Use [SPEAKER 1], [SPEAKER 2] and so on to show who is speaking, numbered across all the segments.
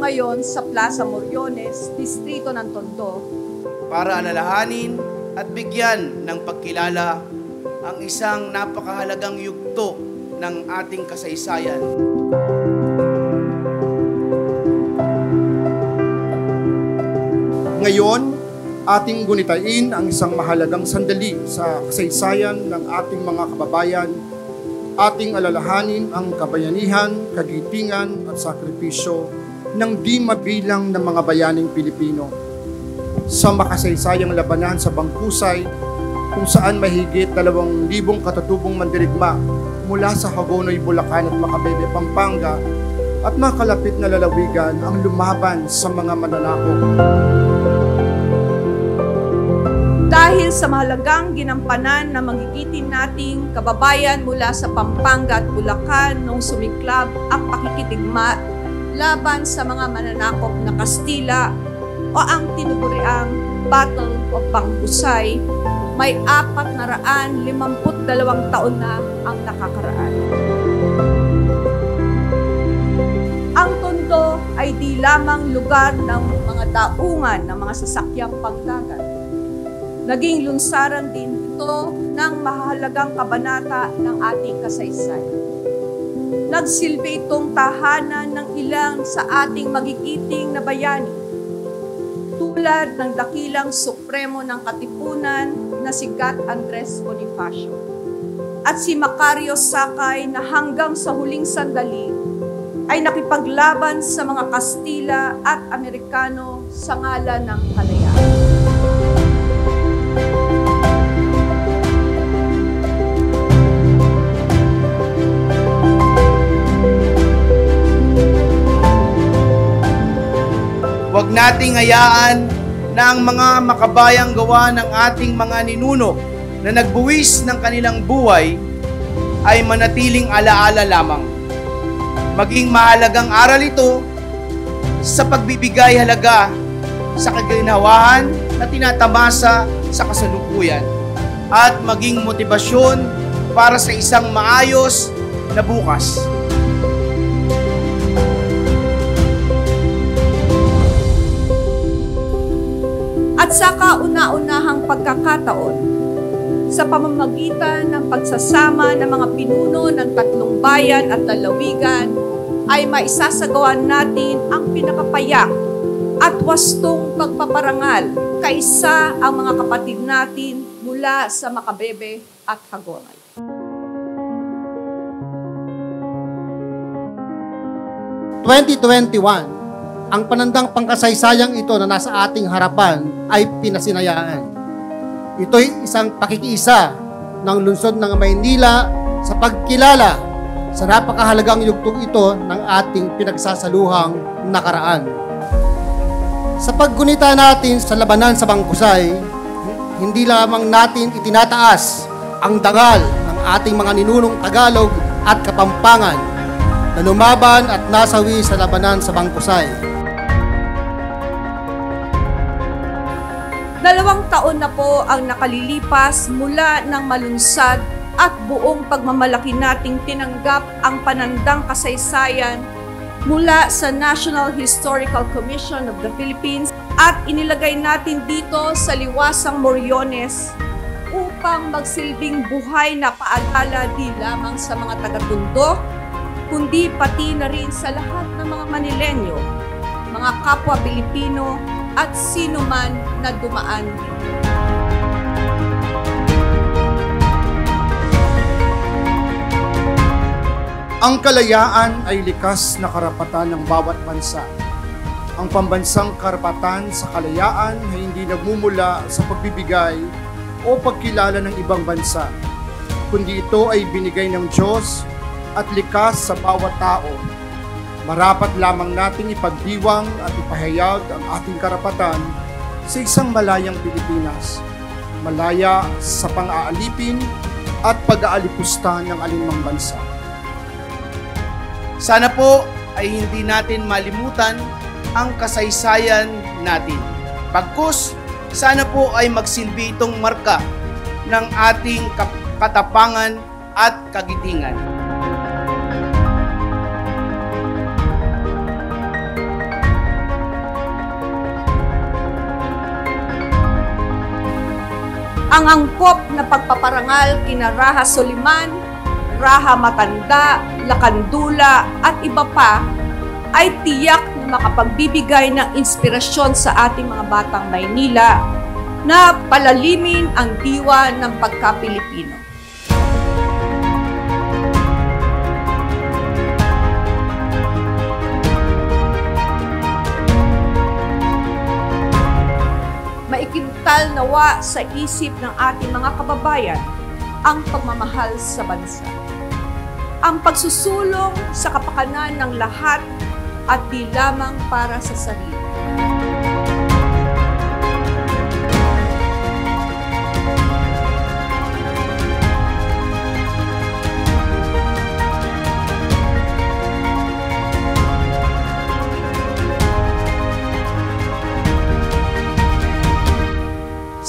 [SPEAKER 1] ngayon sa Plaza Moriones, Distrito ng Tondo,
[SPEAKER 2] para alalahanin at bigyan ng pagkilala ang isang napakahalagang yugto ng ating kasaysayan.
[SPEAKER 3] Ngayon, ating gunitain ang isang mahalagang sandali sa kasaysayan ng ating mga kababayan. Ating alalahanin ang kabayanihan, kagitingan at sakripisyo ng di mabilang ng mga bayaning Pilipino sa makasaysayang labanan sa Bangkusay, kung saan mahigit 2,000 katatubong mandirigma mula sa Hagonoy, Bulacan at Macabebe, Pampanga at mga kalapit na lalawigan ang lumaban sa mga mananakop.
[SPEAKER 1] Dahil sa mahalagang ginampanan na magigitin nating kababayan mula sa Pampanga at Bulacan nung sumiklab ang pakikitigma laban sa mga mananakop na Kastila o ang tinuturiang Battle of Bangkusay, may 452 taon na ang nakakaraan. Ang Tondo ay di lamang lugar ng mga daungan ng mga sasakyang pangdagat. Naging lunsaran din ito ng mahalagang kabanata ng ating kasaysayan. Nagsilbi itong tahanan ng ilang sa ating magigiting na bayani, tulad ng dakilang supremo ng Katipunan na si Gat Andres Bonifacio at si Macario Sakay na hanggang sa huling sandali ay nakipaglaban sa mga Kastila at Amerikano sa ngalan ng kalayaan.
[SPEAKER 2] Huwag nating hayaan na ang mga makabayang gawa ng ating mga ninuno na nagbuwis ng kanilang buhay ay manatiling alaala lamang. Maging mahalagang aral ito sa pagbibigay halaga sa kaginhawahan na tinatamasa sa kasalukuyan at maging motibasyon para sa isang maayos na bukas.
[SPEAKER 1] At sa kauna-unahang pagkakataon, sa pamamagitan ng pagsasama ng mga pinuno ng 3 bayan at lalawigan, ay maisasagawan natin ang pinakapayak at wastong pagpaparangal kaisa ang mga kapatid natin mula sa Macabebe at Hagonoy.
[SPEAKER 3] Ang panandang pangkasaysayang ito na nasa ating harapan ay pinasinayaan. Ito'y isang pakikiisa ng lungsod ng Maynila sa pagkilala sa napakahalagang yugtong ito ng ating pinagsasaluhang nakaraan. Sa paggunita natin sa labanan sa Bangkusay, hindi lamang natin itinataas ang dangal ng ating mga ninunong Tagalog at Kapampangan na lumaban at nasawi sa labanan sa Bangkusay.
[SPEAKER 1] 2 taon na po ang nakalilipas mula ng malunsad at buong pagmamalaki nating tinanggap ang panandang kasaysayan mula sa National Historical Commission of the Philippines at inilagay natin dito sa liwasang Moriones upang magsilbing buhay na paalala di lamang sa mga taga-Tondo, kundi pati na rin sa lahat ng mga Manilenyo, mga kapwa Pilipino at sino man na dumaan dito.
[SPEAKER 3] Ang kalayaan ay likas na karapatan ng bawat bansa. Ang pambansang karapatan sa kalayaan ay hindi nagmumula sa pagbibigay o pagkilala ng ibang bansa, kundi ito ay binigay ng Diyos at likas sa bawat tao. Marapat lamang nating ipagdiwang at ipahayag ang ating karapatan sa isang malayang Pilipinas, malaya sa pang-aalipin at pag-aalipusta ng alinmang bansa.
[SPEAKER 2] Sana po ay hindi natin malimutan ang kasaysayan natin. Pagkus, sana po ay magsilbi itong marka ng ating katapangan at kagitingan.
[SPEAKER 1] ang angkop na pagpaparangal kina Raha Soliman, Raha Matanda, Lakandula at iba pa ay tiyak na makapagbibigay ng inspirasyon sa ating mga batang Maynila na palalimin ang diwa ng pagka-Pilipino. Maikintal nawa sa isip ng ating mga kababayan ang pagmamahal sa bansa. Ang pagsusulong sa kapakanan ng lahat at di lamang para sa sarili.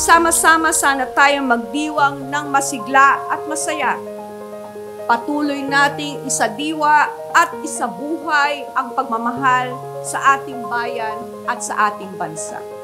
[SPEAKER 1] Sama-sama sana tayong magdiwang ng masigla at masaya. Patuloy nating isadiwa at isabuhay ang pagmamahal sa ating bayan at sa ating bansa.